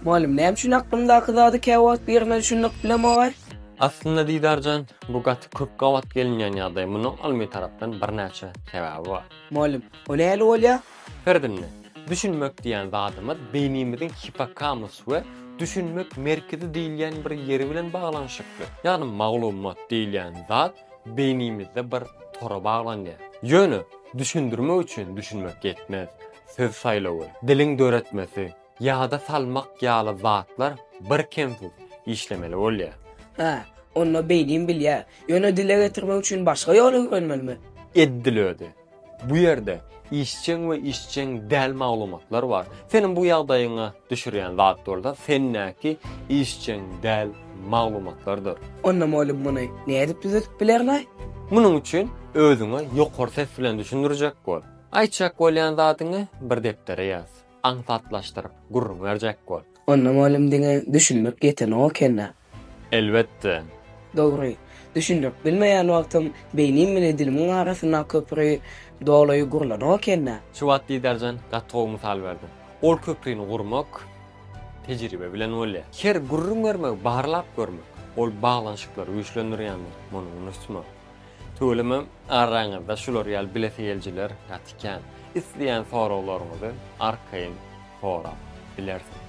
Malum näme şun aklymdaky zady käwat birine düşünmek bilemok. Aslında Didarcan, bu gaty köp gawat gelinýän ýagdaý munyň almy tarapdan bir näçe sebäbi bar. Malum, o näle bolýar? Ferdinne, düşünmek diýen zadymyz beynimiziň hipokamus we düşünmek merkezi diýilýän bir ýeri bilen baglanyşykly. Ýani maglumat diýilýän zat beynimizde bir tora baglanýar. Ýöne düşündirmek üçin düşünmek yetmez. Söz saýlawy, diliň döretmesi, ýa-da salmak ýaly zatlar bir kemsiz işlemeli bolýar. Ha, onu beynim bilýär. Ýöne dile getirmek üçin başga ýol öwrenmelimi? Edilödi. Bu ýerde işçiň we işçiň däl maglumatlar bar. Senin bu ýagdaýyňa düşürýän zat bolsa, sennäki işçiň däl maglumatlardyr. Onda malum muny näme edip düzeltip bilerler? Munyň üçin özüňe ýokary ses bilen düşündirjek bol. Aýtjak bolýan zatyňy bir deptere ýaz. Aňsatlaşdyryp gurrun berjek bol. Onda malum diňe düşünmek ýetene okenne. Elbetde. Dogry. Düşünmek bilmeýän wagtym beynim bilen dilimiň arasyna köpüri dolaý gurlan okenne. Şu wagt diýerjen gatry mysal berdim. Ol köprüni gurmak tejribe bilen bolýar. Her gurrun bermek, barlap görmek, ol baglanşyklary güýçlendirýändir. Muny unutma. Tölemem araňyzda şular ýaly bileseýeljiler gatykän. Isleýän soraklaryňyzy arkaýyn sorap bilersiň.